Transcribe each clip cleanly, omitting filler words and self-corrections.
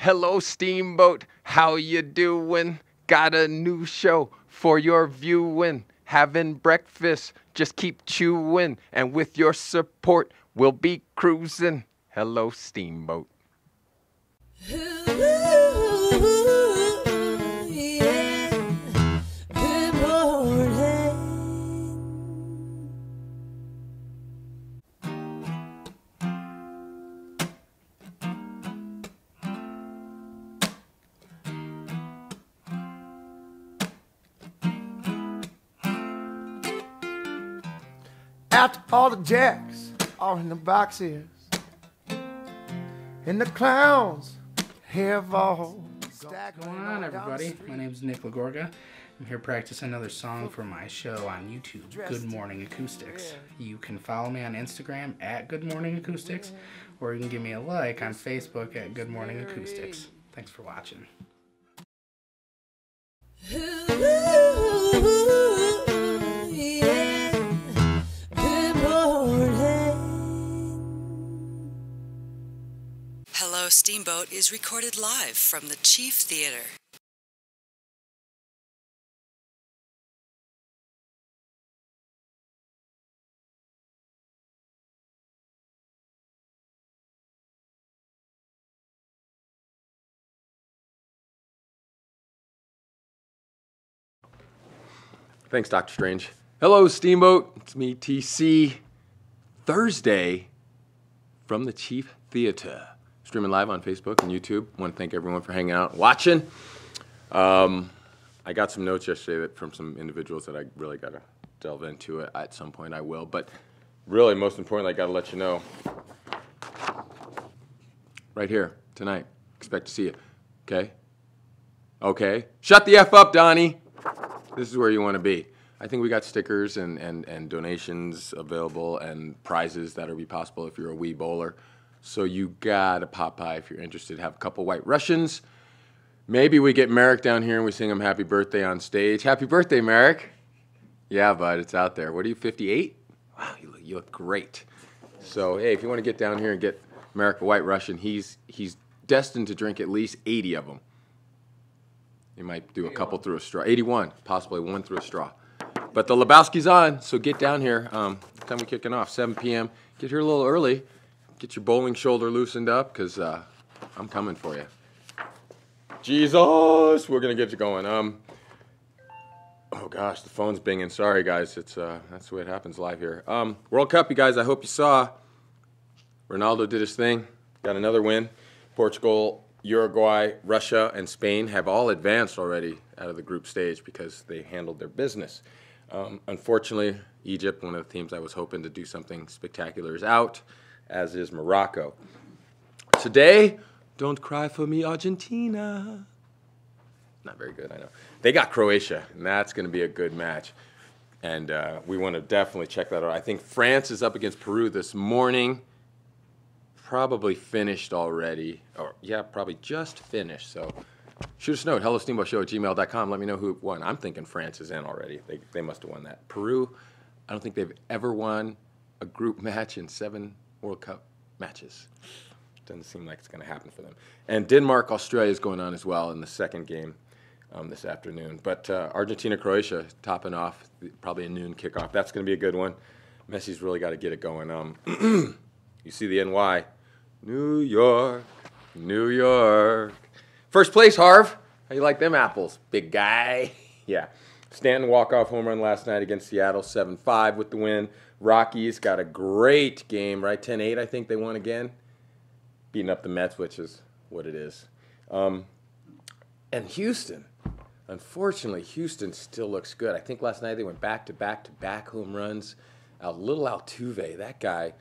Hello, Steamboat. How you doing? Got a new show for your viewing. Having breakfast, just keep chewing. And with your support, we'll be cruising. Hello, Steamboat. After all the jacks are in the boxes, and the clowns have all stacked. What's going on, everybody? My name is Nick Lagorga. I'm here practicing another song for my show on YouTube, Good Morning Acoustics. You can follow me on Instagram at Good Morning Acoustics, or you can give me a like on Facebook at Good Morning Acoustics. Thanks for watching. Hello, Steamboat is recorded live from the Chief Theater. Thanks, Dr. Strange. Hello, Steamboat. It's me, TC. Thursday from the Chief Theater. Streaming live on Facebook and YouTube. I want to thank everyone for hanging out and watching. I got some notes yesterday from some individuals that I really got to delve into it. At some point I will. But really, most importantly, I got to let you know. Right here, tonight. Expect to see you. Okay? Okay? Shut the F up, Donnie. This is where you want to be. I think we got stickers and donations available and prizes that'll be possible if you're a wee bowler. So you gotta pop by if you're interested. Have a couple White Russians. Maybe we get Merrick down here and we sing him happy birthday on stage. Happy birthday, Merrick. Yeah, bud, it's out there. What are you, 58? Wow, you look great. So, hey, if you want to get down here and get Merrick a White Russian, he's destined to drink at least 80 of them. You might do a couple through a straw. 81, possibly one through a straw. But the Lebowski's on, so get down here. Time we're kicking off, 7 p.m. Get here a little early. Get your bowling shoulder loosened up, because I'm coming for you. Jesus, we're going to get you going. Oh, gosh, the phone's binging. Sorry, guys. It's that's the way it happens live here. World Cup, you guys, I hope you saw. Ronaldo did his thing. Got another win. Portugal, Uruguay, Russia, and Spain have all advanced already out of the group stage because they handled their business. Unfortunately, Egypt, one of the teams I was hoping to do something spectacular, is out, as is Morocco. Today, don't cry for me, Argentina. Not very good, I know. They got Croatia, and that's going to be a good match. And we want to definitely check that out. I think France is up against Peru this morning. Probably finished already. Or, yeah, probably just finished. So shoot us a note, hellosteamboatshow@gmail.com. Let me know who won. I'm thinking France is in already. They must have won that. Peru, I don't think they've ever won a group match in 7 World Cup matches. Doesn't seem like it's going to happen for them. And Denmark, Australia is going on as well in the second game this afternoon. But Argentina, Croatia topping off, probably a noon kickoff. That's going to be a good one. Messi's really got to get it going. You see the NY. New York, New York. First place, Harv. How you like them apples, big guy? Yeah. Stanton walk-off home run last night against Seattle, 7-5 with the win. Rockies got a great game, right? 10-8, I think they won again. Beating up the Mets, which is what it is. And Houston. Unfortunately, Houston still looks good. I think last night they went back-to-back-to-back home runs. Little Altuve, that guy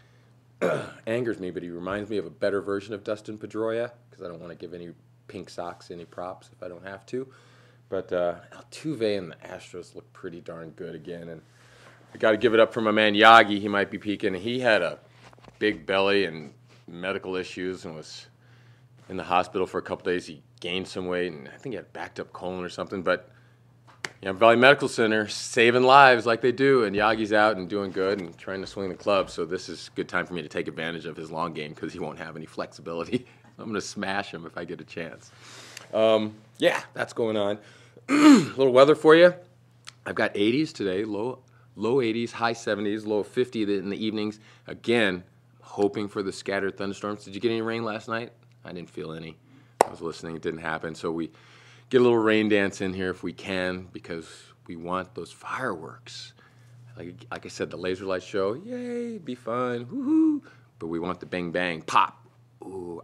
angers me, but he reminds me of a better version of Dustin Pedroia, because I don't want to give any pink socks any props if I don't have to. But Altuve and the Astros look pretty darn good again. And I got to give it up for my man Yagi. He might be peaking. He had a big belly and medical issues and was in the hospital for a couple days. He gained some weight, and I think he had backed up colon or something. But Valley Medical Center saving lives like they do, and Yagi's out and doing good and trying to swing the club. So this is a good time for me to take advantage of his long game because he won't have any flexibility. I'm going to smash them if I get a chance. Yeah, that's going on. A little weather for you. I've got 80s today, low 80s, high 70s, low 50 in the evenings. Again, hoping for the scattered thunderstorms. Did you get any rain last night? I didn't feel any. I was listening. It didn't happen. So we get a little rain dance in here if we can because we want those fireworks. Like I said, the laser light show, yay, be fun, woohoo. But we want the bang, bang, pop, ooh,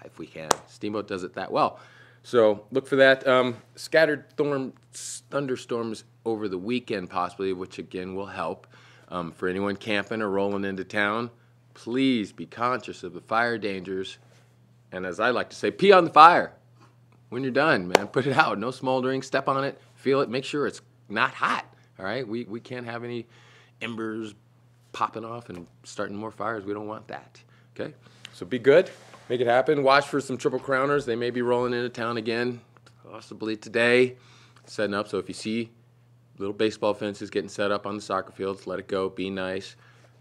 if we can. Steamboat does it that well. So look for that. Scattered thunderstorms over the weekend possibly, which again will help. For anyone camping or rolling into town, please be conscious of the fire dangers. And as I like to say, pee on the fire. When you're done, man, put it out. No smoldering, step on it, feel it, make sure it's not hot. All right, we can't have any embers popping off and starting more fires. We don't want that, okay? So be good, make it happen. Watch for some Triple Crowners. They may be rolling into town again, possibly today, setting up. So if you see little baseball fences getting set up on the soccer fields, let it go, be nice.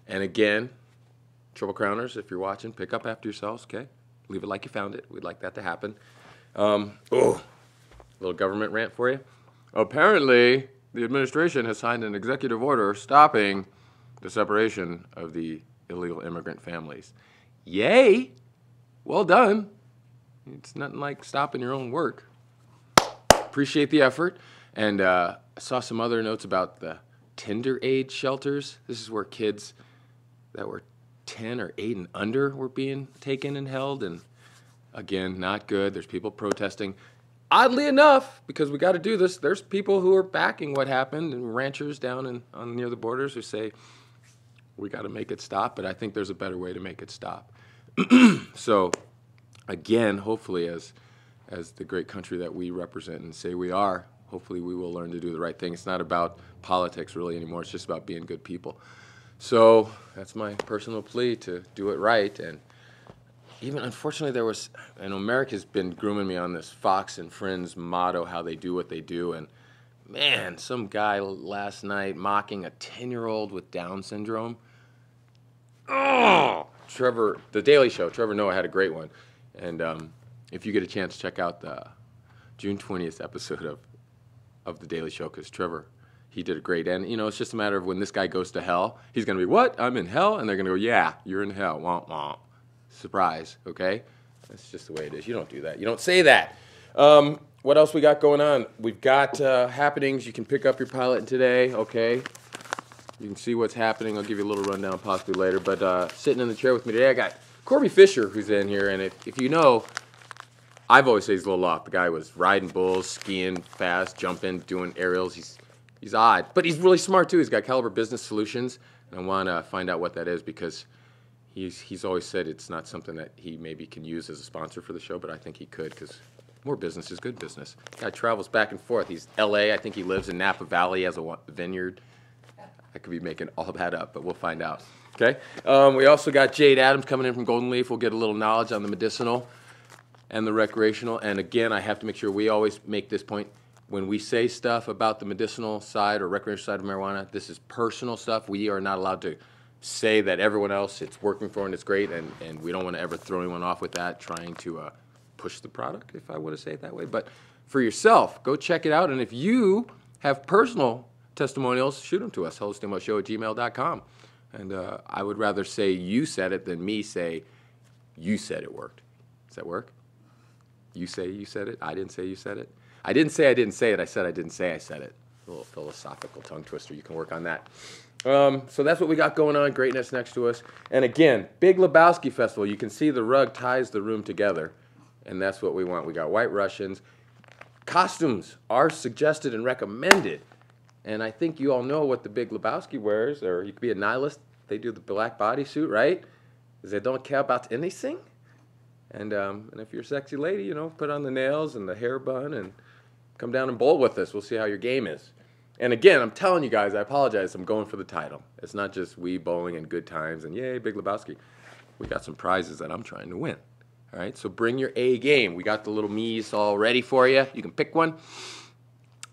And again, Triple Crowners, if you're watching, pick up after yourselves, okay? Leave it like you found it. We'd like that to happen. Little government rant for you. Apparently, the administration has signed an executive order stopping the separation of the illegal immigrant families. Yay! Well done. It's nothing like stopping your own work. Appreciate the effort. And I saw some other notes about the tender age shelters. This is where kids that were 10 or 8 and under were being taken and held. And again, not good. There's people protesting. Oddly enough, because we got to do this, there's people who are backing what happened and ranchers down near the borders who say we got to make it stop. But I think there's a better way to make it stop. So, again, hopefully, as the great country that we represent and say we are, hopefully we will learn to do the right thing. It's not about politics really anymore. It's just about being good people. So that's my personal plea to do it right. And even, unfortunately, America's been grooming me on this Fox and Friends motto, how they do what they do. And, man, some guy last night mocking a 10-year-old with Down syndrome. Oh! The Daily Show, Trevor Noah had a great one. And if you get a chance, check out the June 20th episode of The Daily Show, because Trevor, he did a great. And, it's just a matter of when this guy goes to hell, he's going to be, what? I'm in hell? And they're going to go, yeah, you're in hell. Womp, womp. Surprise, okay? That's just the way it is. You don't do that. You don't say that. What else we got going on? We've got happenings. You can pick up your pilot today, okay? You can see what's happening. I'll give you a little rundown possibly later. But sitting in the chair with me today, I got Corby Fisher, who's in here. And if you know, I've always said he's a little off. The guy was riding bulls, skiing fast, jumping, doing aerials. He's odd. But he's really smart, too. He's got Caliber Business Solutions. And I want to find out what that is because he's always said it's not something that he maybe can use as a sponsor for the show, but I think he could because more business is good business. Guy travels back and forth. He's L.A. I think he lives in Napa Valley, has a vineyard. I could be making all that up, but we'll find out. Okay. We also got Jade Adams coming in from Golden Leaf. We'll get a little knowledge on the medicinal and the recreational. And again, I have to make sure we always make this point. When we say stuff about the medicinal side or recreational side of marijuana, this is personal stuff. We are not allowed to say that everyone else it's working for and it's great, and we don't want to ever throw anyone off with that, trying to push the product, if I want to say it that way. But for yourself, go check it out. And if you have personal testimonials, shoot them to us, hellosteamboatshow@gmail.com. And I would rather say you said it than me say you said it worked. Does that work? You say you said it? I didn't say you said it? I didn't say I didn't say it. I said I didn't say I said it. A little philosophical tongue twister. You can work on that. So that's what we got going on. Greatness next to us. And again, Big Lebowski Festival. You can see the rug ties the room together. And that's what we want. We got White Russians. Costumes are suggested and recommended. And I think you all know what the Big Lebowski wears. Or you could be a nihilist. They do the black bodysuit, right? Because they don't care about anything. And if you're a sexy lady, put on the nails and the hair bun and come down and bowl with us. We'll see how your game is. And again, I'm telling you guys, I apologize. I'm going for the title. It's not just we bowling and good times and yay, Big Lebowski. We got some prizes that I'm trying to win. All right, so bring your A game. We got the little me's all ready for you. You can pick one,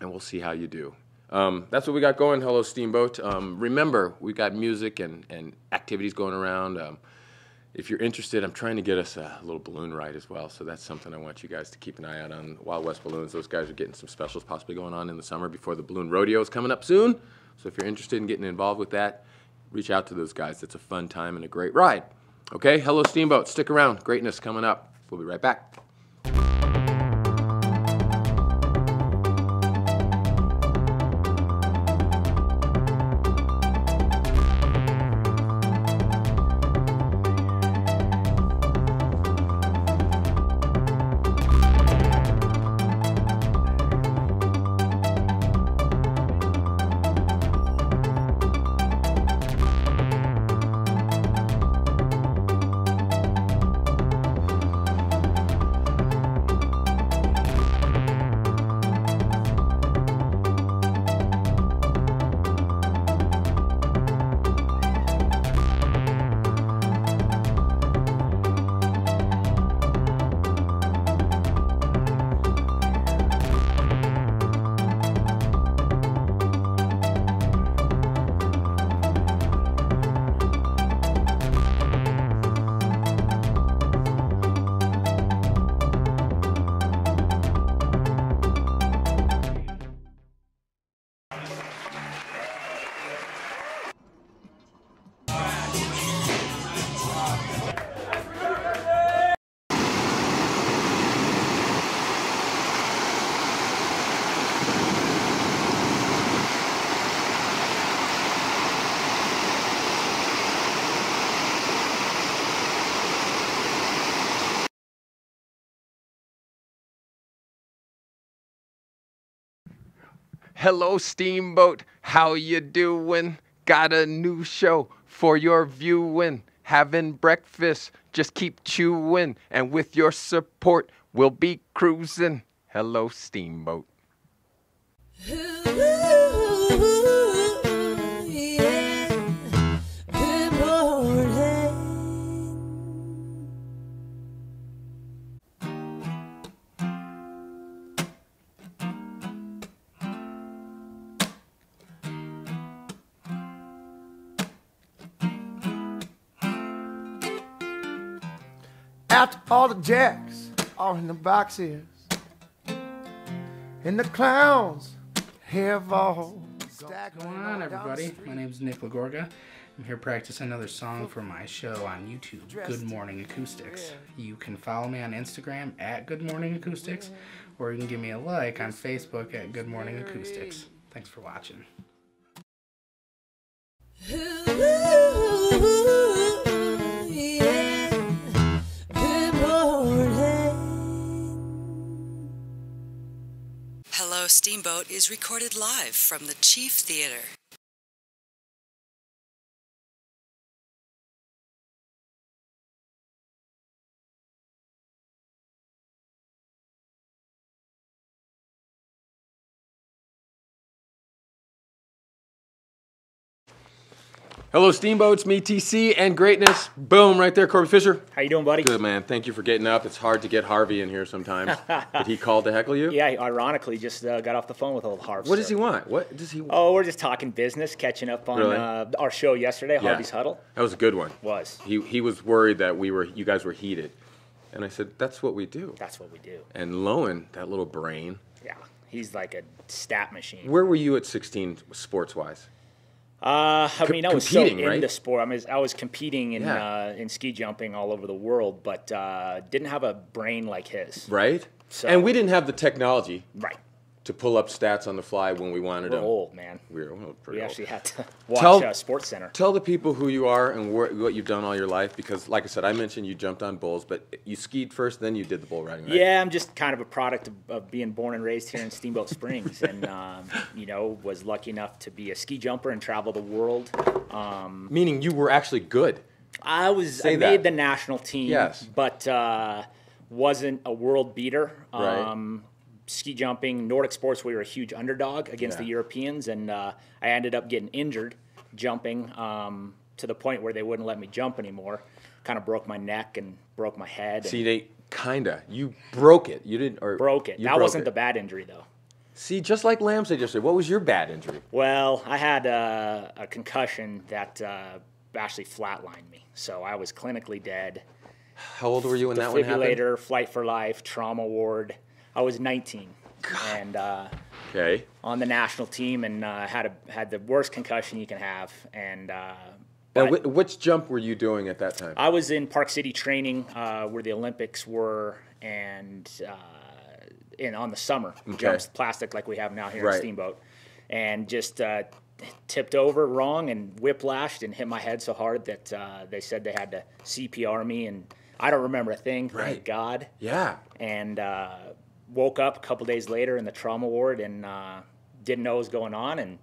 and we'll see how you do. That's what we got going. Hello, Steamboat. Remember, we got music and activities going around. if you're interested, I'm trying to get us a little balloon ride as well. So that's something I want you guys to keep an eye out on. Wild West Balloons. Those guys are getting some specials possibly going on in the summer before the balloon rodeo is coming up soon. So if you're interested in getting involved with that, reach out to those guys. It's a fun time and a great ride. Okay, hello Steamboat. Stick around. Greatness coming up. We'll be right back. Hello Steamboat, how you doing? Got a new show for your viewing. Having breakfast, just keep chewing. And with your support, we'll be cruising. Hello Steamboat. After all the jacks are in the boxes, and the clowns have all What's going on, everybody? My name's Nick Lagorga. I'm here practicing another song for my show on YouTube, Good Morning Acoustics. You can follow me on Instagram at Good Morning Acoustics, or you can give me a like on Facebook at Good Morning Acoustics. Thanks for watching. Hello Steamboat is recorded live from the Chief Theater. Hello Steamboats, me TC and Greatness. Boom, right there, Corby Fisher. How you doing, buddy? Good, man. Thank you for getting up. It's hard to get Harvey in here sometimes. Did he call to heckle you? Yeah, he ironically just got off the phone with old Harv. What does he want? What does he want? Oh, we're just talking business, catching up on Really? Our show yesterday, Harvey's Huddle. That was a good one. Was. He was worried that you guys were heated. And I said, that's what we do. That's what we do. And Lowen, that little brain. Yeah, he's like a stat machine. Where were you at 16 sports-wise? I mean, I was so competing, right? into sport. I was competing in Yeah. in ski jumping all over the world, but didn't have a brain like his. Right? So- And we didn't have the technology Right. to pull up stats on the fly when we wanted We're them. old, man. We're pretty We old. actually had to watch Tell- Sports Center. Tell the people who you are and what you've done all your life, because, like I said, I mentioned you jumped on bulls, but you skied first, then you did the bull riding, right? Yeah, I'm just kind of a product of being born and raised here in Steamboat Springs, and was lucky enough to be a ski jumper and travel the world. Meaning you were actually good. I Say made that. the national team, Yes. but wasn't a world beater. Right. Ski jumping, Nordic sports, we were a huge underdog against Yeah. the Europeans, and I ended up getting injured jumping to the point where they wouldn't let me jump anymore. Kind of broke my neck and broke my head. And See, you broke it. You didn't, or broke it. you That broke wasn't it. the bad injury, though. See, just like Lamb said yesterday, what was your bad injury? Well, I had a concussion that actually flatlined me. So I was clinically dead. How old were you when that one happened? Defibrillator, flight for life, trauma ward. I was 19. God. And okay. On the national team, and had the worst concussion you can have. And now, which jump were you doing at that time? I was in Park City training where the Olympics were, and on the summer jumps, plastic like we have now here at Steamboat, and just tipped over wrong and whiplashed and hit my head so hard that they said they had to CPR me, and I don't remember a thing. Thank God. Yeah. And woke up a couple days later in the trauma ward and didn't know what was going on and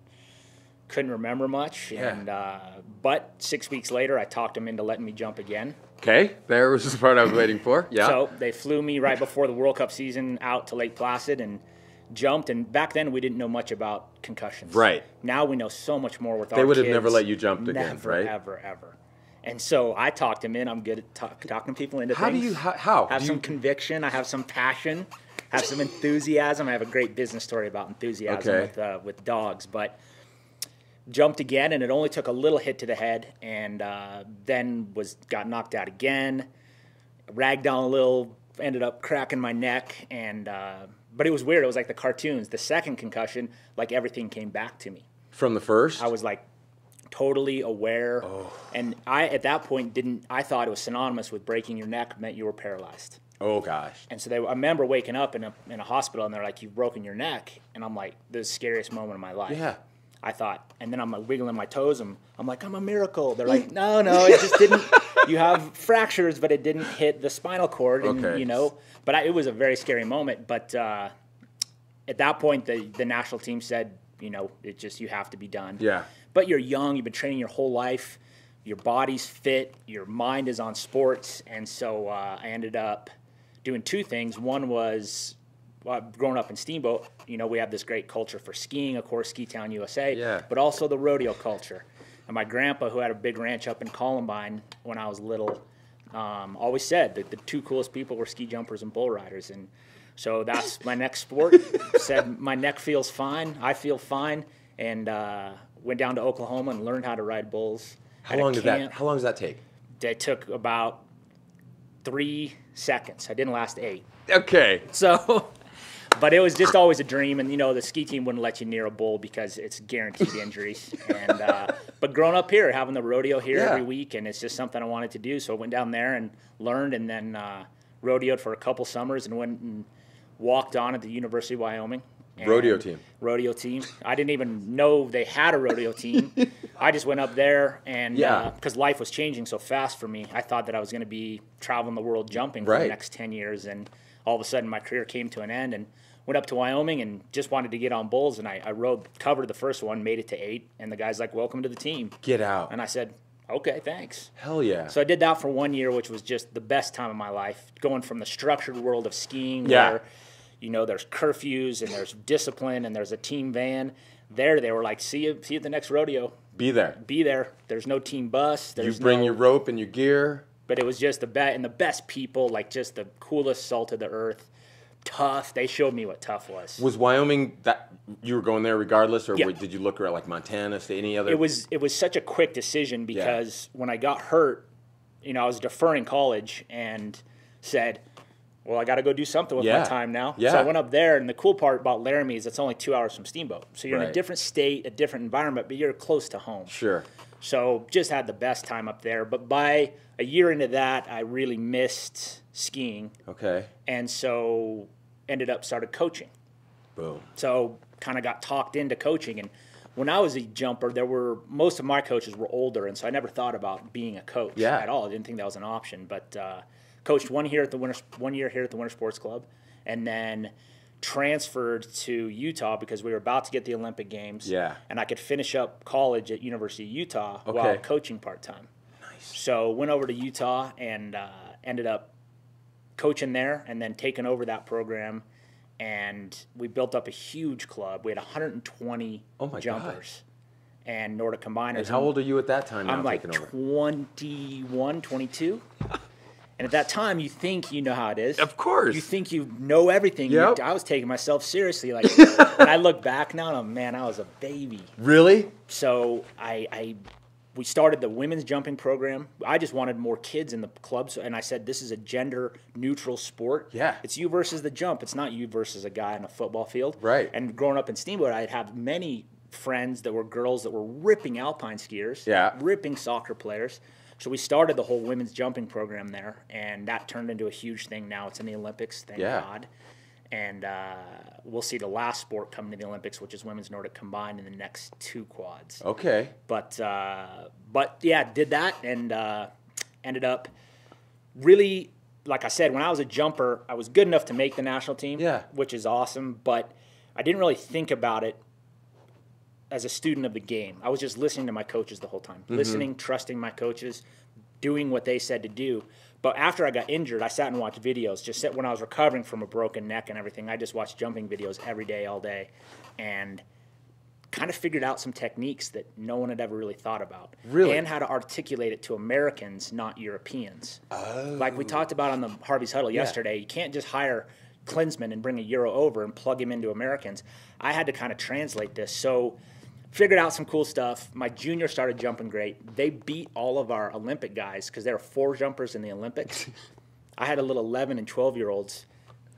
couldn't remember much. Yeah. And but 6 weeks later, I talked them into letting me jump again. Okay, there was the part I was waiting for. Yeah. So they flew me right before the World Cup season out to Lake Placid and jumped. And back then, we didn't know much about concussions. Right. Now we know so much more with our kids. They would have never let you jump again, never, right? Ever, ever. And so I talked them in. I'm good at talking people into how things. Do you, how? Have some conviction. I have some passion. Have some enthusiasm. I have a great business story about enthusiasm with dogs. But jumped again, and it only took a little hit to the head, and then got knocked out again, ragged down a little, ended up cracking my neck, and but it was weird. It was like the cartoons. The second concussion, like everything came back to me. From the first? I was like totally aware, and I at that point I thought it was synonymous with breaking your neck meant you were paralyzed. Oh gosh! And so I remember waking up in a hospital, and they're like, "You've broken your neck," and I'm like, "This is the scariest moment of my life." Yeah. I thought, and then I'm like wiggling my toes, and I'm like, I'm a miracle. They're like, no, it just didn't. You have fractures, but it didn't hit the spinal cord, and But it was a very scary moment. But at that point, the national team said, it just you have to be done. Yeah. But you're young. You've been training your whole life. Your body's fit. Your mind is on sports, and so I ended up doing two things. One was, growing up in Steamboat, we have this great culture for skiing, of course, Ski Town, USA, but also the rodeo culture. And my grandpa, who had a big ranch up in Columbine when I was little, always said that the two coolest people were ski jumpers and bull riders. And so that's my next sport. Said my neck feels fine, I feel fine, and went down to Oklahoma and learned how to ride bulls. How long does that take? It took about 3 seconds. I didn't last 8. Okay. So, but it was just always a dream, and the ski team wouldn't let you near a bull because it's guaranteed injuries. And but growing up here, having the rodeo here every week, and it's just something I wanted to do. So I went down there and learned, and then rodeoed for a couple summers, and went and walked on at the University of Wyoming. Rodeo team. Rodeo team. I didn't even know they had a rodeo team. I just went up there, and because life was changing so fast for me, I thought that I was going to be traveling the world jumping for the next 10 years, and all of a sudden my career came to an end, and went up to Wyoming and just wanted to get on bulls, and I covered the first one, made it to 8, and the guy's like, "Welcome to the team." Get out. And I said, "Okay, thanks." Hell yeah. So I did that for 1 year, which was just the best time of my life, going from the structured world of skiing where there's curfews and there's discipline and there's a team van. There they were like, see you at the next rodeo. Be there. There's no team bus. You bring your rope and your gear. But it was just the best people, like just the coolest salt of the earth. Tough. They showed me what tough was. Was Wyoming that you were going there regardless, or did you look at like Montana, any other? It was such a quick decision because when I got hurt, I was deferring college and said, well, I got to go do something with my time now. Yeah. So I went up there, and the cool part about Laramie is it's only 2 hours from Steamboat. So you're in a different state, a different environment, but you're close to home. Sure. So just had the best time up there. But by a year into that, I really missed skiing. Okay. And so started coaching. Boom. So kind of got talked into coaching. And when I was a jumper, most of my coaches were older, and so I never thought about being a coach at all. I didn't think that was an option. But coached 1 year at the Winter Sports Club, and then transferred to Utah because we were about to get the Olympic Games. Yeah. And I could finish up college at University of Utah while coaching part-time. Nice. So went over to Utah and ended up coaching there and then taking over that program. And we built up a huge club. We had 120 jumpers and Nordic combiners. And how old are you at that time? I'm like 21, 22. And at that time, you think you know how it is. Of course. You think you know everything. Yep. I was taking myself seriously. And I look back now, and man, I was a baby. Really? So I we started the women's jumping program. I just wanted more kids in the clubs, and I said, this is a gender-neutral sport. Yeah. It's you versus the jump. It's not you versus a guy on a football field. Right. And growing up in Steamboat, I'd have many friends that were girls that were ripping alpine skiers, ripping soccer players. So we started the whole women's jumping program there, and that turned into a huge thing. Now it's in the Olympics, thank God. And we'll see the last sport come to the Olympics, which is women's Nordic combined in the next 2 quads. Okay. But yeah, did that and ended up really, like I said, when I was a jumper, I was good enough to make the national team, which is awesome. But I didn't really think about it as a student of the game. I was just listening to my coaches the whole time, listening, trusting my coaches, doing what they said to do. But after I got injured, I sat and watched videos. When I was recovering from a broken neck and everything, I just watched jumping videos every day, all day, and kind of figured out some techniques that no one had ever really thought about. Really? And how to articulate it to Americans, not Europeans. Oh. Like we talked about on the Harvey's Huddle yesterday, you can't just hire Klinsman and bring a Euro over and plug him into Americans. I had to kind of translate this. So figured out some cool stuff. My junior started jumping great. They beat all of our Olympic guys because there were 4 jumpers in the Olympics. I had a little 11 and 12-year-olds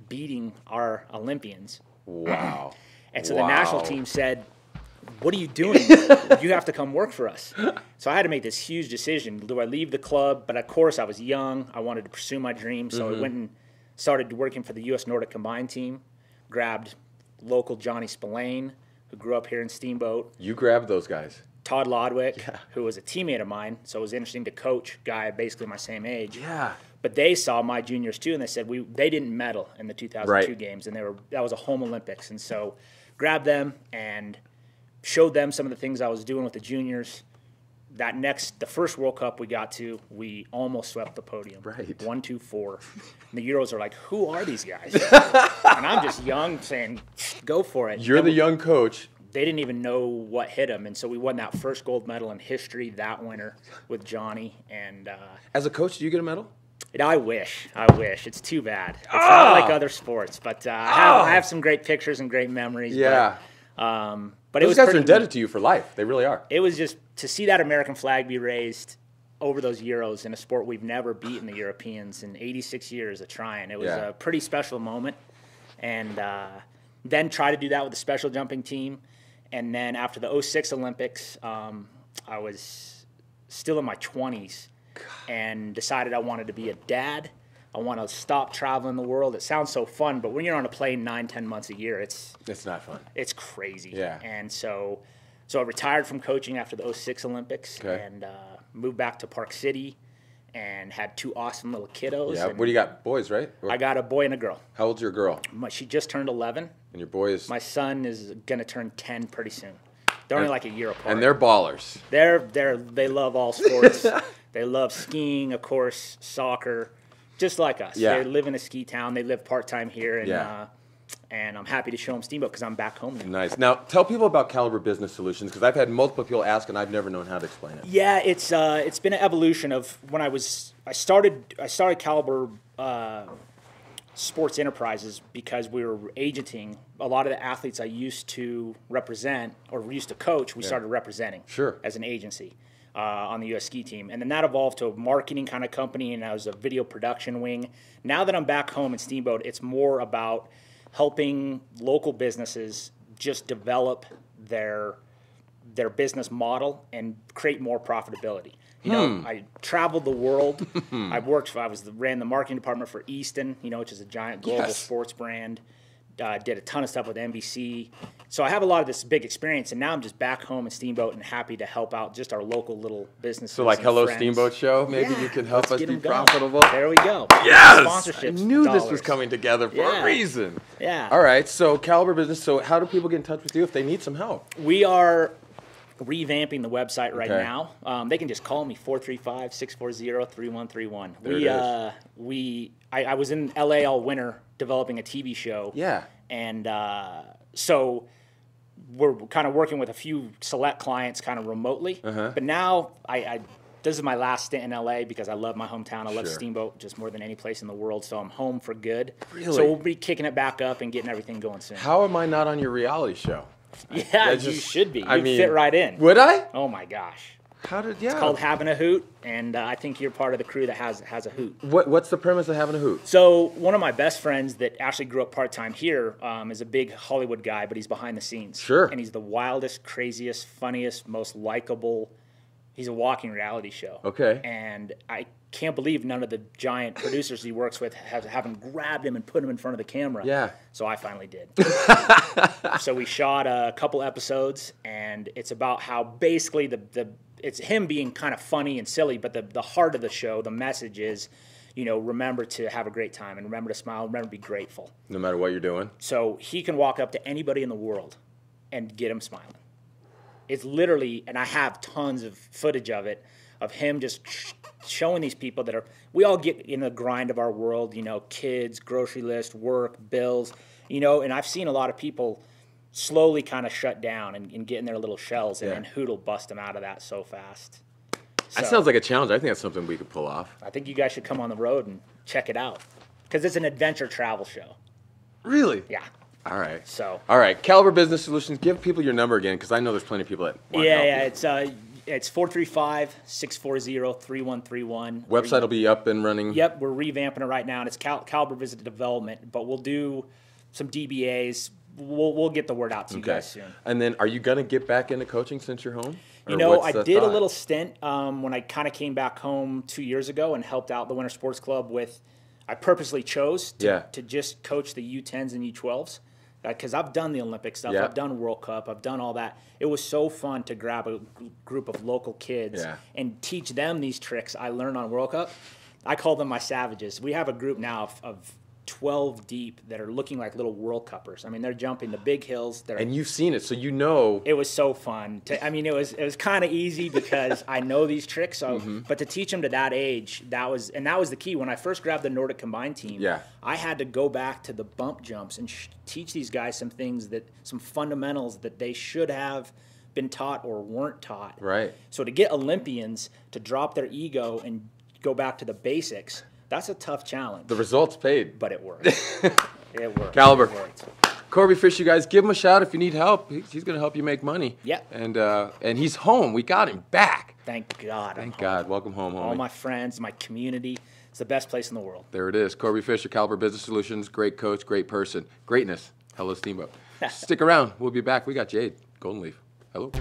beating our Olympians. Wow. And so the national team said, what are you doing? You have to come work for us. So I had to make this huge decision. Do I leave the club? But of course I was young. I wanted to pursue my dream. So I went and started working for the U.S. Nordic Combined team, grabbed local Johnny Spillane, who grew up here in Steamboat. You grabbed those guys. Todd Lodwick, who was a teammate of mine, so it was interesting to coach a guy basically my same age. Yeah. But they saw my juniors too, and they said they didn't medal in the 2002 games, and that was a home Olympics. And so grabbed them and showed them some of the things I was doing with the juniors. The first World Cup we got to, we almost swept the podium. Right. 1, 2, 4. And the Euros are like, who are these guys? And I'm just young saying, go for it. You're the young coach. They didn't even know what hit them. And so we won that first gold medal in history that winter with Johnny. And as a coach, do you get a medal? I wish. It's too bad. It's not like other sports. But I have some great pictures and great memories. Yeah. But those guys are indebted to you for life. They really are. It was just to see that American flag be raised over those Euros in a sport we've never beaten the Europeans in 86 years of trying. It was a pretty special moment. And then try to do that with the special jumping team. And then after the 06 Olympics, I was still in my 20s and decided I wanted to be a dad. I want to stop traveling the world. It sounds so fun, but when you're on a plane 9-10 months a year, it's not fun. It's crazy. Yeah. And so I retired from coaching after the 06 Olympics and moved back to Park City and had 2 awesome little kiddos. Yeah. What do you got? Boys, right? I got a boy and a girl. How old's your girl? She just turned 11. And your boy is? My son is going to turn 10 pretty soon. They're only like a year apart. And they're ballers. They love all sports. They love skiing, of course, soccer, just like us. Yeah. They live in a ski town. They live part-time here. And I'm happy to show them Steamboat because I'm back home now. Nice. Now, tell people about Caliber Business Solutions because I've had multiple people ask and I've never known how to explain it. Yeah, it's been an evolution of when I started Caliber Sports Enterprises because we were agenting a lot of the athletes I used to represent or used to coach. We started representing as an agency on the U.S. ski team. And then that evolved to a marketing kind of company, and I was a video production wing. Now that I'm back home in Steamboat, it's more about helping local businesses just develop their business model and create more profitability. You know, I traveled the world. I ran the marketing department for Easton, which is a giant global sports brand. Did a ton of stuff with NBC. So I have a lot of this big experience, and now I'm just back home in Steamboat and happy to help out just our local little businesses. So like Hello friends. Steamboat Show, maybe you can help us be profitable. There we go. Yes! Sponsorships, I knew dollars. this was coming together for a reason. Yeah. All right, so Caliber Business, so how do people get in touch with you if they need some help? We are revamping the website right now. They can just call me 435-640-3131. I was in LA all winter developing a TV show. Yeah. And so we're kind of working with a few select clients kind of remotely. But now this is my last stint in LA because I love my hometown. I love Steamboat just more than any place in the world. So I'm home for good. Really? So we'll be kicking it back up and getting everything going soon. How am I not on your reality show? Yeah, you should be. You'd I mean, fit right in. Would I? Oh my gosh. It's called Having a Hoot, and I think you're part of the crew that has a hoot. What's the premise of having a hoot? So one of my best friends that actually grew up part-time here is a big Hollywood guy, but he's behind the scenes. Sure. And he's the wildest, craziest, funniest, most likable. He's a walking reality show. Okay. And I can't believe none of the giant producers he works with haven't grabbed him and put him in front of the camera. Yeah. So I finally did. So we shot a couple episodes, and it's about how basically it's him being kind of funny and silly, but the heart of the show, the message is, remember to have a great time and remember to smile, remember to be grateful. No matter what you're doing. So he can walk up to anybody in the world and get him smiling. It's literally, and I have tons of footage of it, of him just showing these people we all get in the grind of our world, kids, grocery list, work, bills, and I've seen a lot of people slowly kind of shut down and get in their little shells, and then Hoot will bust them out of that so fast. That sounds like a challenge. I think that's something we could pull off. I think you guys should come on the road and check it out, because it's an adventure travel show. Really? Yeah. All right. So. All right. Caliber Business Solutions. Give people your number again, because I know there's plenty of people that want to help you. It's 435-640-3131. Website will be up and running. Yep, we're revamping it right now, and it's Caliber Business Development. But we'll do some DBAs. We'll get the word out to you guys soon. And then, are you going to get back into coaching since you're home? I did a little stint when I kind of came back home 2 years ago and helped out the Winter Sports Club with. I purposely chose to just coach the U10s and U12s. Because I've done the Olympic stuff, I've done World Cup, I've done all that. It was so fun to grab a group of local kids and teach them these tricks I learned on World Cup. I call them my savages. We have a group now of 12 deep that are looking like little World Cuppers. I mean, they're jumping the big hills. And you've seen it, so you know. It was so fun. It was kind of easy because I know these tricks. So, but to teach them to that age, that was the key. When I first grabbed the Nordic Combined team, I had to go back to the bump jumps and teach these guys some fundamentals that they should have been taught or weren't taught. Right. So to get Olympians to drop their ego and go back to the basics, that's a tough challenge. The results paid. But it worked. It worked. Caliber. It worked. Corby Fish, you guys, give him a shout if you need help. He's going to help you make money. Yeah. And he's home. We got him back. Thank God. Thank God. Welcome home, homie. All my friends, my community. It's the best place in the world. There it is. Corby Fisher, Caliber Business Solutions. Great coach, great person. Greatness. Hello, Steamboat. Stick around. We'll be back. We got Jade, Golden Leaf. Hello.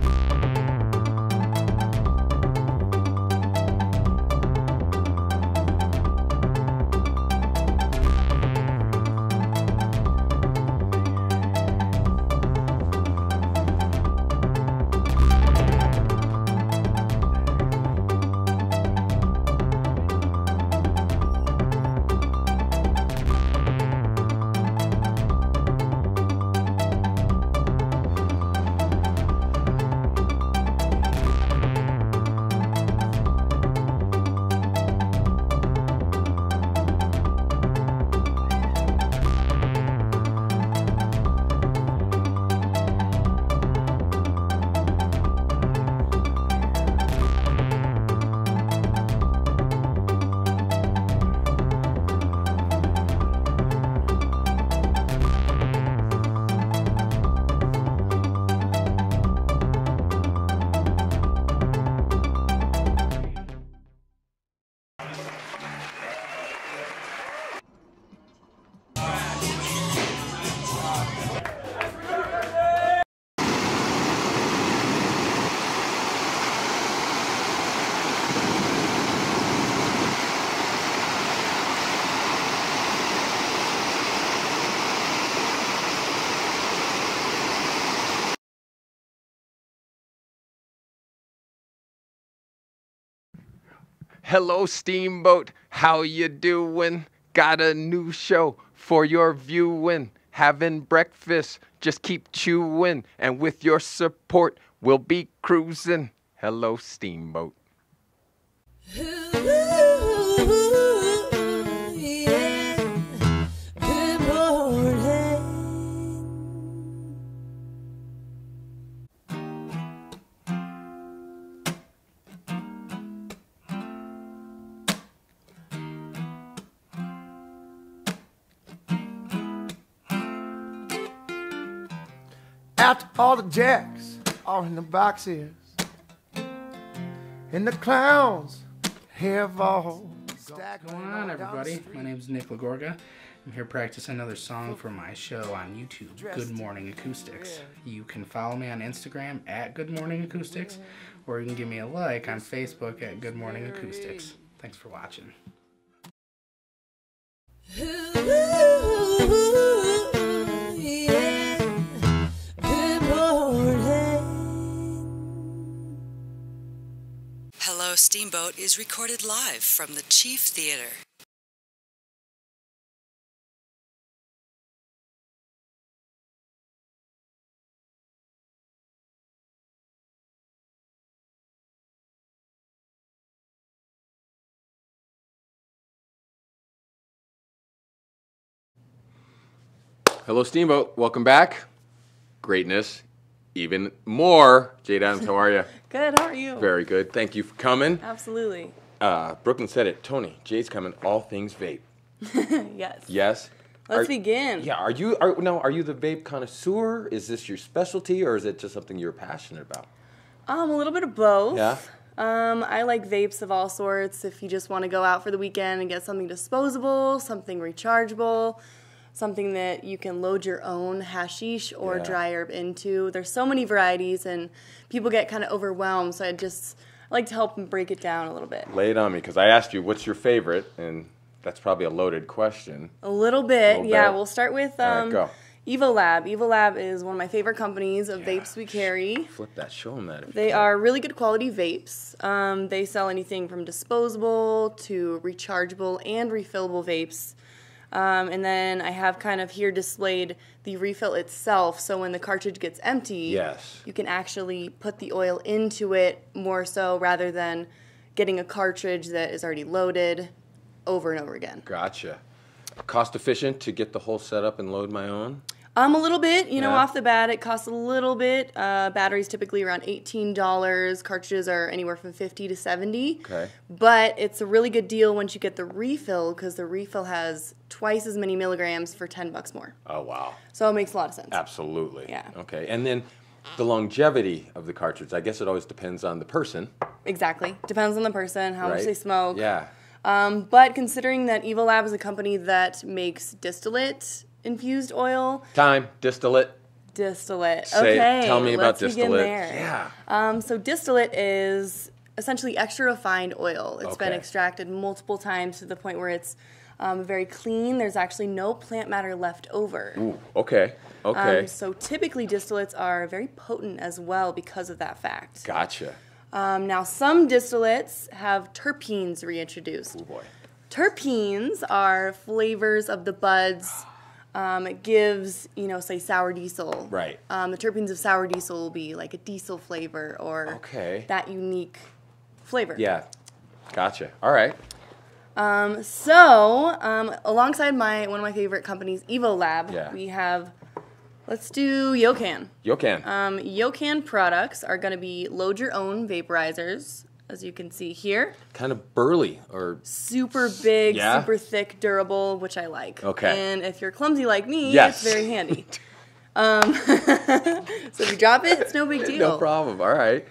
Hello, Steamboat. How you doing? Got a new show for your viewing. Having breakfast, just keep chewing. And with your support, we'll be cruising. Hello, Steamboat. After all the jacks are in the boxes, and the clowns have all What's going on, everybody? My name's Nick Lagorga. I'm here practicing another song for my show on YouTube, Good Morning Acoustics. You can follow me on Instagram at Good Morning Acoustics, or you can give me a like on Facebook at Good Morning Acoustics. Thanks for watching. Hello, Steamboat is recorded live from the Chief Theater. Hello, Steamboat. Welcome back. Greatness, even more. Jade Adams, how are you? Good, how are you? Very good. Thank you for coming. Absolutely. Brooklyn said it. Tony, Jade's coming. All things vape. Yes. Yes. Let's begin. Yeah. Are you the vape connoisseur? Is this your specialty, or is it just something you're passionate about? A little bit of both. Yeah. I like vapes of all sorts. If you just want to go out for the weekend and get something disposable, something rechargeable, something that you can load your own hashish or dry herb into. There's so many varieties, and people get kind of overwhelmed, so I like to help them break it down a little bit. Lay it on me, because I asked you what's your favorite, and that's probably a loaded question. A little bit, yeah. bit. We'll start with All right, go. Evolab. Evolab is one of my favorite companies of vapes we carry. Flip that, show them that. If you They can. are really good quality vapes. They sell anything from disposable to rechargeable and refillable vapes. And then I have kind of here displayed the refill itself, so when the cartridge gets empty, Yes. you can actually put the oil into it more so rather than getting a cartridge that is already loaded over and over again. Gotcha. Cost efficient to get the whole setup and load my own? A little bit, you know, Yeah. off the bat, it costs a little bit. Batteries typically around $18. Cartridges are anywhere from $50 to $70. Okay. But it's a really good deal once you get the refill, because the refill has twice as many milligrams for $10 more. Oh, wow. So it makes a lot of sense. Absolutely. Yeah. Okay. And then the longevity of the cartridge, I guess it always depends on the person. Exactly. Depends on the person, how much Right? they smoke. Yeah. But considering that Evolab is a company that makes distillate infused oil. Distillate. Distillate. Say, Okay. tell me about let's begin distillate. there. Yeah. So distillate is essentially extra refined oil. It's been Okay. extracted multiple times to the point where it's very clean. There's actually no plant matter left over. Ooh, okay. Okay. So typically distillates are very potent as well because of that fact. Gotcha. Now some distillates have terpenes reintroduced. Oh, boy. Terpenes are flavors of the buds. It gives, say sour diesel. Right. The terpenes of sour diesel will be like a diesel flavor or Okay. that unique flavor. Yeah. Gotcha. All right. Alongside one of my favorite companies, Evolab, we have, let's do Yocan. Yocan. Yocan products are going to be load your own vaporizers, as you can see here. Kind of burly or... Super big, Yeah? super thick, durable, which I like. Okay. And if you're clumsy like me, Yes. it's very handy. So if you drop it, it's no big deal. No problem. All right.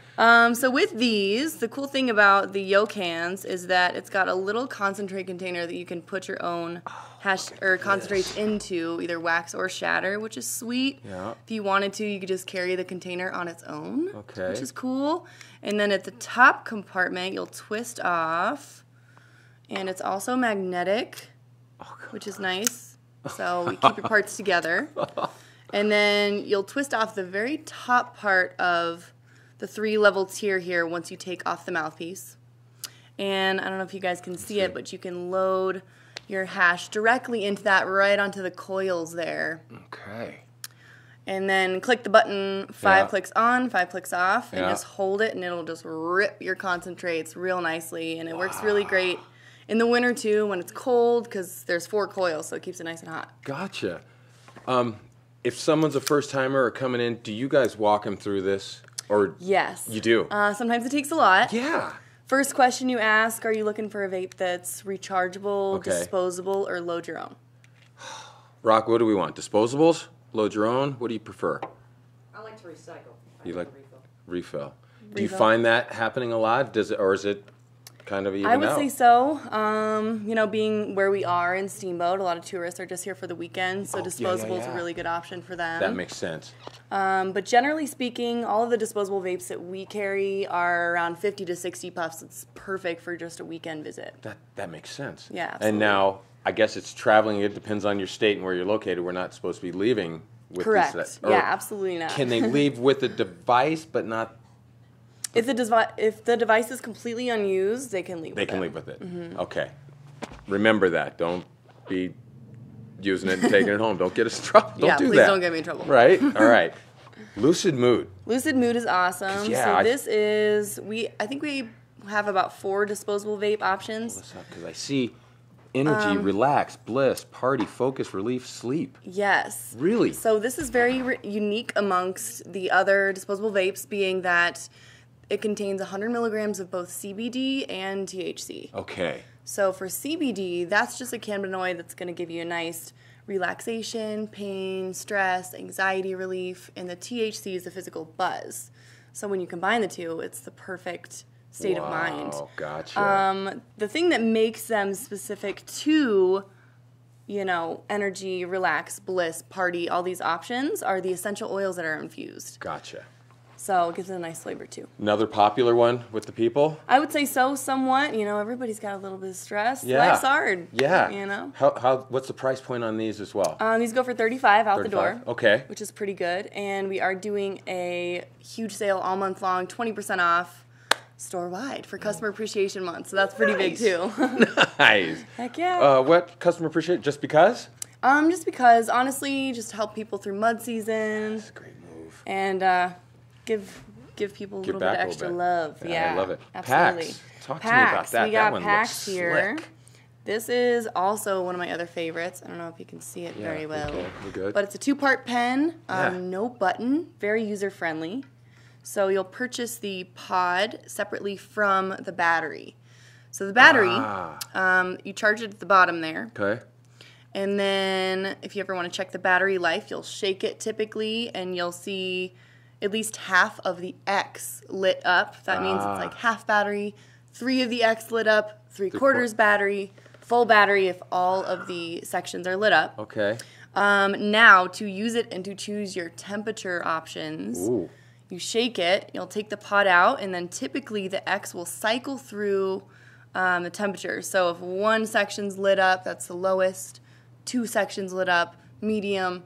So with these, the cool thing about the Yocans is that it's got a little concentrate container that you can put your own hash or concentrates into, either wax or shatter, which is sweet. Yeah. If you wanted to, you could just carry the container on its own, Okay. which is cool. And then at the top compartment, you'll twist off, and it's also magnetic, which is nice. So we keep your parts together. And then you'll twist off the very top part of the 3-level tier here once you take off the mouthpiece. And I don't know if you guys can see it, but you can load your hash directly into that right onto the coils there. Okay. And then click the button, 5 clicks on, 5 clicks off, and Yeah. just hold it, and it'll just rip your concentrates real nicely. And it works really great in the winter too when it's cold, because there's 4 coils, so it keeps it nice and hot. Gotcha. If someone's a first-timer or coming in, do you guys walk them through this? Or Yes. you do? Sometimes it takes a lot. Yeah. First question you ask, are you looking for a vape that's rechargeable, Okay. disposable, or load your own? Rock, what do we want? Disposables? Load your own? What do you prefer? I like to recycle. You like refill? Do you find that happening a lot? Or is it kind of even I would out? say so. Being where we are in Steamboat, a lot of tourists are just here for the weekend, so disposable is a really good option for them. That makes sense. But generally speaking, all of the disposable vapes that we carry are around 50 to 60 puffs. It's perfect for just a weekend visit. That makes sense. Yeah, absolutely. And now, I guess it's traveling. It depends on your state and where you're located. We're not supposed to be leaving with Correct. This. Yeah, absolutely not. Can they leave with the device, but not? If the device is completely unused, they can leave. They can leave with it. Mm-hmm. Okay. Remember that. Don't be using it and taking it home. Don't get us in trouble. Don't do that. Yeah, please don't get me in trouble. Right? All right. Lucid Mood. Lucid Mood is awesome. Yeah, this is, I think we have about 4 disposable vape options. Because I see energy, relax, bliss, party, focus, relief, sleep. Yes. Really? So this is very unique amongst the other disposable vapes, being that it contains 100 milligrams of both CBD and THC. Okay. So for CBD, that's just a cannabinoid that's going to give you a nice relaxation, pain, stress, anxiety relief, and the THC is the physical buzz. So when you combine the two, it's the perfect state of mind. Oh, gotcha. The thing that makes them specific to, energy, relax, bliss, party, all these options are the essential oils that are infused. Gotcha. So it gives it a nice flavor too. Another popular one with the people? I would say so, somewhat. Everybody's got a little bit of stress. Yeah. Life's hard. Yeah. What's the price point on these as well? These go for $35 out the door. Okay. Which is pretty good. And we are doing a huge sale all month long, 20% off store-wide for Customer Appreciation Month. So that's pretty big too. Nice. Heck yeah. What customer appreciation? Just because? Just because, honestly, just to help people through mud season. That's a great move. And give people a little bit of extra love. Yeah, I love it. Absolutely. Packs. Talk to me about that. We got that one packs looks here. Slick. This is also one of my other favorites. I don't know if you can see it very well. Okay, we're good. But it's a 2-part pen, no button, very user-friendly. So you'll purchase the pod separately from the battery. So the battery, you charge it at the bottom there. Okay. And then if you ever want to check the battery life, you'll shake it typically, and you'll see at least half of the X lit up. That means it's like half battery, 3 of the X lit up, 3/4 battery, full battery if all of the sections are lit up. Okay. Now, to use it and to choose your temperature options, you shake it, you'll take the pod out, and then typically the X will cycle through the temperature. So if 1 section's lit up, that's the lowest, 2 sections lit up, medium,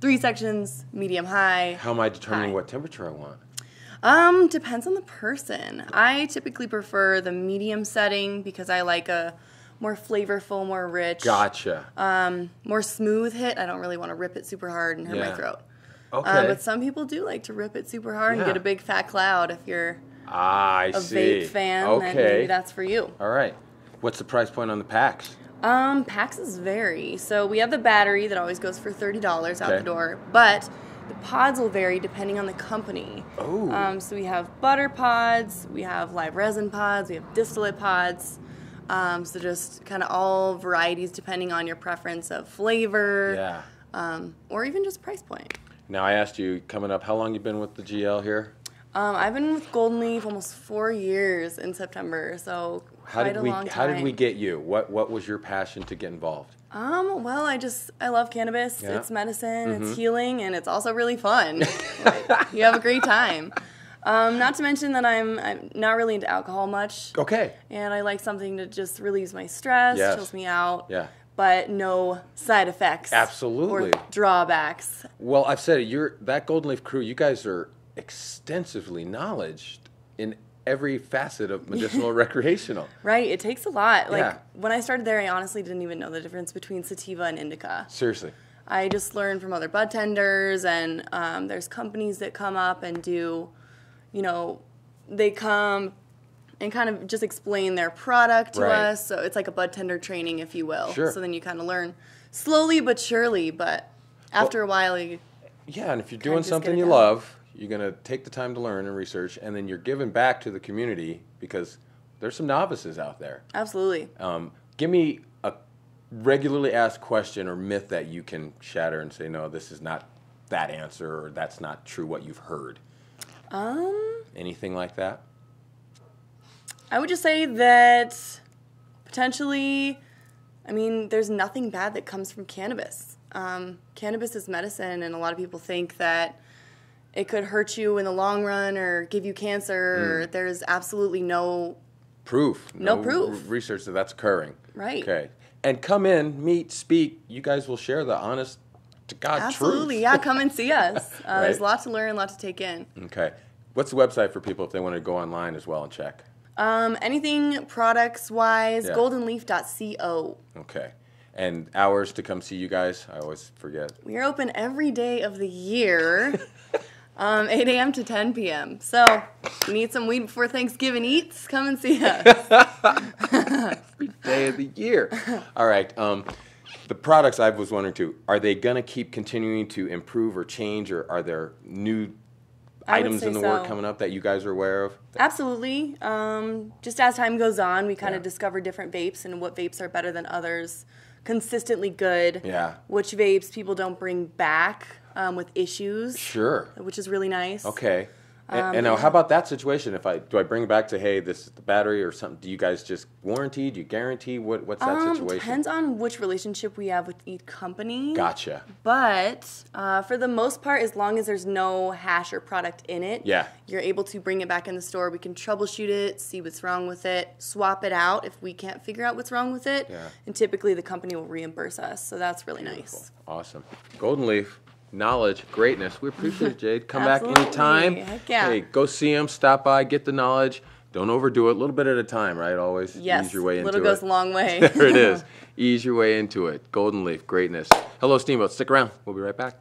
3 sections, medium, high. How am I determining what temperature I want? Depends on the person. I typically prefer the medium setting because I like a more flavorful, more rich. Gotcha. More smooth hit. I don't really want to rip it super hard and hurt my throat. Okay. But some people do like to rip it super hard and get a big fat cloud. If you're I a see. vape fan, then maybe that's for you. All right. What's the price point on the packs? Packs vary. So we have the battery that always goes for $30 out the door, but the pods will vary depending on the company. Oh. So we have butter pods, we have live resin pods, we have distillate pods. So just kind of all varieties depending on your preference of flavor, or even just price point. Now I asked you coming up, how long you been with the GL here? I've been with Golden Leaf almost 4 years in September, so quite a long time. How did we get you? What was your passion to get involved? Well, I love cannabis. Yeah. It's medicine, it's healing, and it's also really fun. You have a great time. Not to mention that I'm not really into alcohol much. Okay. And I like something to just relieves my stress, chills me out. Yeah. But no side effects. Absolutely. Or drawbacks. Well, I've said it. That Golden Leaf crew, you guys are extensively knowledged in every facet of medicinal recreational. Right. It takes a lot. Like when I started there, I honestly didn't even know the difference between sativa and indica. Seriously. I just learned from other bud tenders, and there's companies that come up and do, they come and kind of just explain their product to us. So it's like a bud tender training, if you will. Sure. So then you kind of learn slowly but surely, but after a while you and if you're doing something you love, you're going to take the time to learn and research, and then you're giving back to the community because there's some novices out there. Absolutely. Give me a regularly asked question or myth that you can shatter and say, no, this is not that answer, or that's not true what you've heard. Anything like that? I would just say that potentially, I mean, there's nothing bad that comes from cannabis. Cannabis is medicine, and a lot of people think that it could hurt you in the long run or give you cancer. There's absolutely no proof. No proof. Research that that's occurring. Right. Okay. And come in, meet, speak. You guys will share the honest to God Absolutely, truth. yeah. Come and see us. Right. There's a lot to learn, a lot to take in. Okay. What's the website for people if they want to go online as well and check? Anything products-wise, Yeah. goldenleaf.co. Okay. And hours to come see you guys? I always forget. We are open every day of the year, 8 a.m. to 10 p.m. So, you need some weed before Thanksgiving eats? Come and see us. Every day of the year. All right. The products I was wondering too, are they going to keep continuing to improve or change, or are there new I would items say in the work so. coming up that you guys are aware of? Absolutely. Just as time goes on, we kind of Yeah. discover different vapes and what vapes are better than others. Consistently good. Yeah. Which vapes people don't bring back with issues. Sure. Which is really nice. Okay. And now, how about that situation? Do I bring it back to, hey, this is the battery or something? Do you guys just warranty? Do you guarantee? What's that situation? Depends on which relationship we have with each company. Gotcha. But for the most part, as long as there's no hash or product in it, Yeah. you're able to bring it back in the store. We can troubleshoot it, see what's wrong with it, swap it out if we can't figure out what's wrong with it. Yeah. And typically the company will reimburse us. So that's really nice. Awesome. Golden Leaf, knowledge, greatness. We appreciate it, Jade. Come back Absolutely. anytime. Heck yeah. Hey, go see them, stop by, get the knowledge. Don't overdo it. A little bit at a time, right? Always Yes. ease your way into Little it. goes a long way. There it is. Ease your way into it. Golden Leaf, greatness. Hello, Steamboat. Stick around. We'll be right back.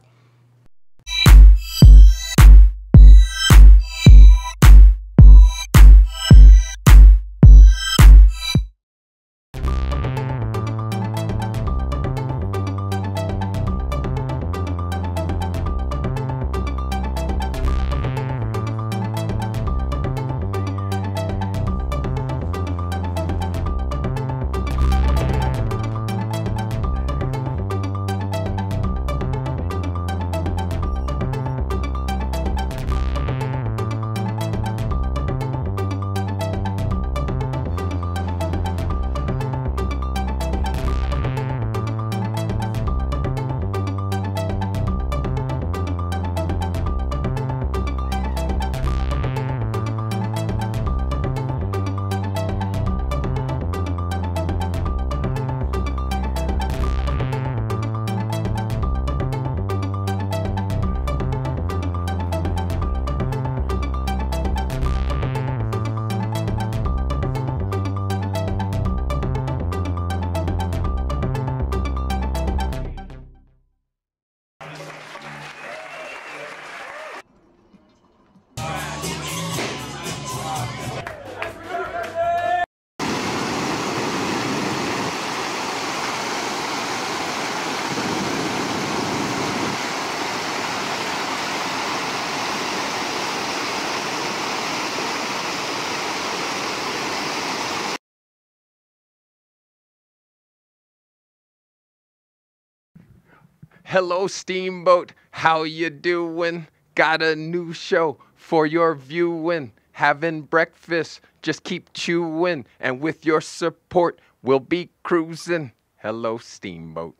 Hello, Steamboat. How you doing? Got a new show for your viewing. Having breakfast, just keep chewing. And with your support, we'll be cruising. Hello, Steamboat.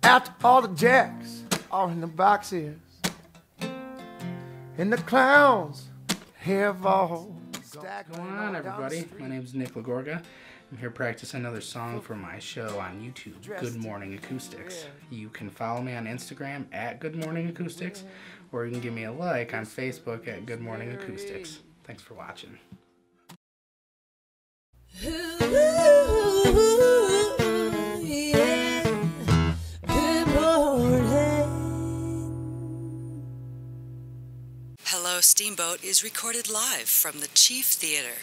After all the jacks are in the boxes, and the clowns have all stacked What's going on, everybody? My name is Nick Lagorga. I'm here practicing another song for my show on YouTube, Good Morning Acoustics. You can follow me on Instagram at Good Morning Acoustics, or you can give me a like on Facebook at Good Morning Acoustics. Thanks for watching. Hello, Steamboat is recorded live from the Chief Theater.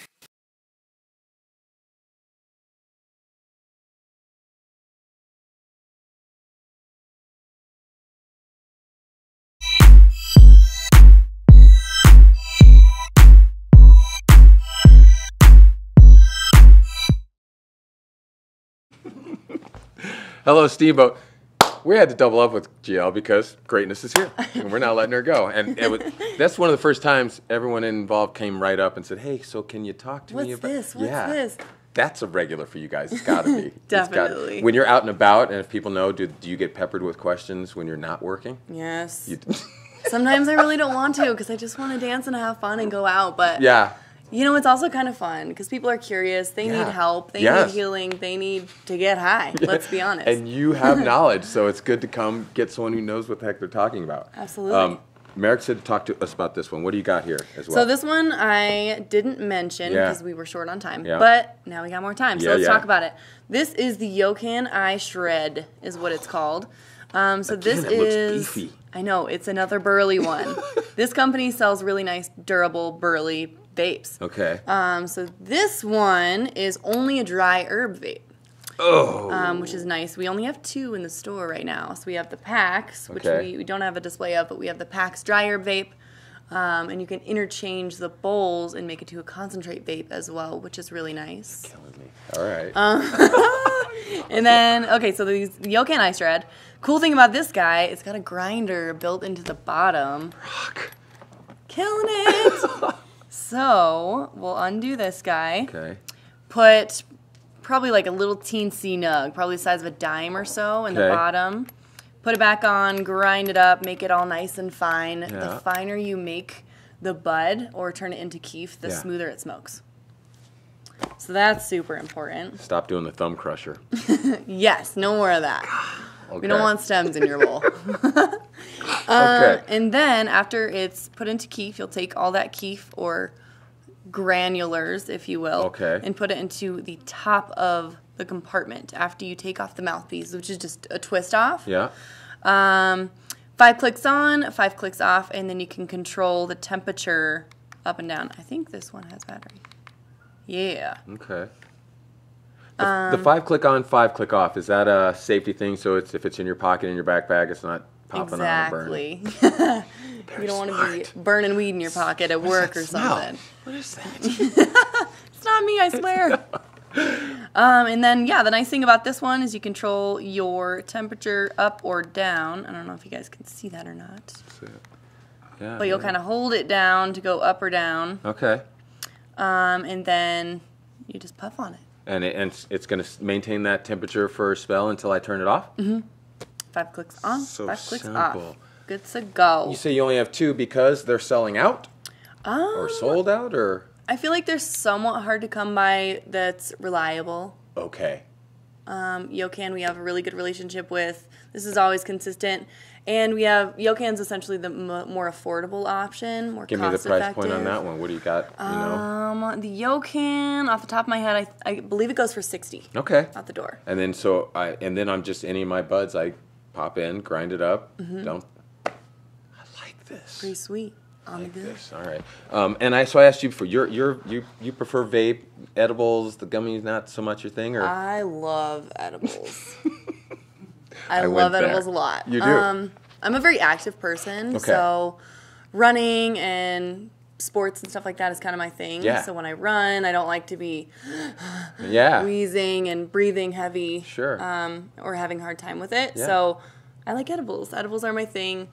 Hello, Steamboat. We had to double up with GL because greatness is here, and we're not letting her go. And that's one of the first times everyone involved came right up and said, "Hey, so can you talk to me about What's this? That's a regular for you guys. It's got to be. Definitely. When you're out and about, and if people know, do you get peppered with questions when you're not working? Yes. Sometimes I really don't want to because I just want to dance and have fun and go out. But Yeah. you know, it's also kind of fun because people are curious. They need help. They need healing. They need to get high. Let's be honest. And you have knowledge, so it's good to come get someone who knows what the heck they're talking about. Absolutely. Merrick said to talk to us about this one. What do you got here as well? So this one I didn't mention because we were short on time. Yeah. But now we got more time. So let's talk about it. This is the Yokan Eye Shred is what it's called. This looks beefy. I know, it's another burly one. This company sells really nice, durable, burly vapes. Okay. So this one is only a dry herb vape. Oh. Which is nice. We only have 2 in the store right now. So we have the PAX, which we don't have a display of, but we have the PAX dry herb vape. And you can interchange the bowls and make it to a concentrate vape as well, which is really nice. Killing me. All right. And then, so the Yokan Eye Shred. Cool thing about this guy, it's got a grinder built into the bottom. Rock. Killing it! So, we'll undo this guy. Okay. Put probably like a little teensy nug, probably the size of a dime or so in the bottom. Put it back on, grind it up, make it all nice and fine. Yeah. The finer you make the bud or turn it into keef, the smoother it smokes. So that's super important. Stop doing the thumb crusher. Yes, no more of that. Okay. We don't want stems in your bowl. Okay. And then after it's put into keef, you'll take all that keef or granulars, if you will, and put it into the top of the compartment after you take off the mouthpiece, which is just a twist off. Yeah. 5 clicks on, 5 clicks off, and then you can control the temperature up and down. I think this one has battery. Yeah. Okay. The 5 click on, 5 click off, is that a safety thing? So if it's in your pocket, in your backpack, it's not popping on and burning? Exactly. You don't want to be burning weed in your pocket at work or something. What is that? It's not me, I swear. And then, the nice thing about this one is you control your temperature up or down. I don't know if you guys can see that or not. Yeah, but you'll kind of hold it down to go up or down. Okay. And then you just puff on it. And it's going to maintain that temperature for a spell until I turn it off? Mm-hmm. 5 clicks on, So 5 clicks simple. off. Good to go. You say you only have 2 because they're selling out? Or sold out? Or I feel like they're somewhat hard to come by that's reliable. Okay. Yokan we have a really good relationship with. This is always consistent. And we have, Yokan's essentially the more affordable option, more Give me the price cost-effective. point on that one. What do you got? You know? The Yokan, off the top of my head, I believe it goes for $60. Okay. Out the door. And then I'm just any of my buds. I pop in, grind it up. Don't. I like this. Pretty sweet. I like this. All right. And I asked you before. You prefer vape, edibles, the gummies, not so much your thing, or? I love edibles. I went love there. edibles a lot. You do. I'm a very active person, so running and sports and stuff like that is kind of my thing. Yeah. So when I run, I don't like to be Yeah. wheezing and breathing heavy. Sure. Or having a hard time with it. Yeah. So I like edibles. Edibles are my thing,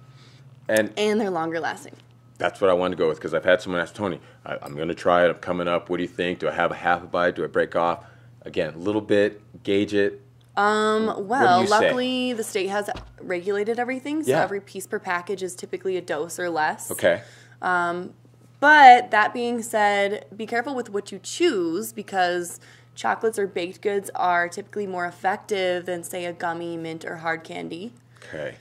And they're longer lasting. that's what I wanted to go with because I've had someone ask Tony, I'm going to try it. I'm coming up. What do you think? Do I have a half a bite? Do I break off? Again, a little bit, gauge it. Well, luckily the state has regulated everything, so Yeah. every piece per package is typically a dose or less. Okay. But that being said, be careful with what you choose because chocolates or baked goods are typically more effective than, say, a gummy, mint, or hard candy. Okay.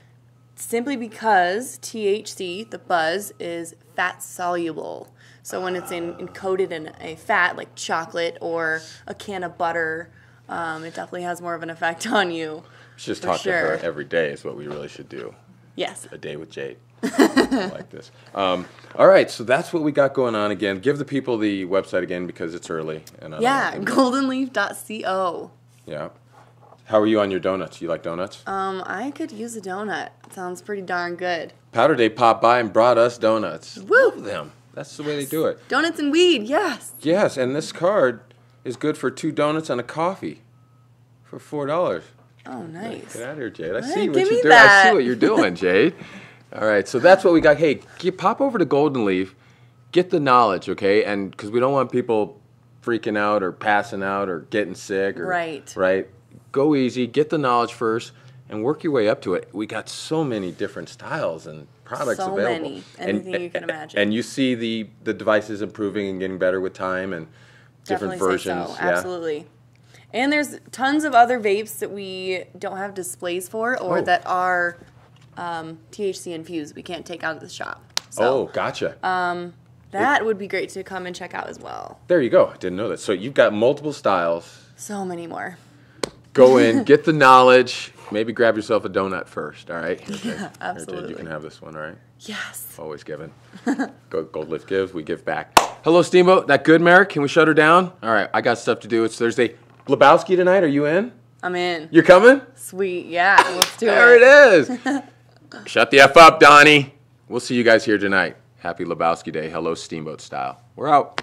Simply because THC, the buzz, is fat soluble. So when it's encoded in a fat like chocolate or a can of butter, it definitely has more of an effect on you. Let's just For talk to her sure. every day is what we really should do. Yes. A day with Jade. I like this. All right, so that's what we got going on again. Give the people the website again because it's early. And goldenleaf.co. Yeah. How are you on your donuts? You like donuts? I could use a donut. Sounds pretty darn good. Powder Day popped by and brought us donuts. Woo! Love them. That's the way they do it. Donuts and weed, yes. Yes, and this card is good for 2 donuts and a coffee for $4. Oh, nice. Get out of here, Jade. I Hey, see what give you're me doing. I see that. what you're doing, Jade. All right, so that's what we got. Hey, pop over to Golden Leaf, get the knowledge, okay? And because we don't want people freaking out or passing out or getting sick. Or, Right. Right. Go easy, get the knowledge first, and work your way up to it. We got so many different styles and products So available. many. Anything you can imagine. And you see the devices improving and getting better with time and different Definitely versions. say so. Absolutely. And there's tons of other vapes that we don't have displays for or Oh. that are THC infused. We can't take out of the shop. So Oh, gotcha. that would be great to come and check out as well. There you go. I didn't know that. So you've got multiple styles. So many more. Go in, get the knowledge. Maybe grab yourself a donut first, all right? Here, Jade. Yeah, Here, Jade, absolutely. you can have this one, all right? Yes. Always giving. Gold Lift gives, we give back. Hello, Steamboat. That good, Merrick? Can we shut her down? All right, I got stuff to do. It's Thursday. Lebowski tonight, are you in? I'm in. You're coming? Sweet. Yeah. Let's do There it. it is. Shut the F up, Donnie. We'll see you guys here tonight. Happy Lebowski Day. Hello, Steamboat style. We're out.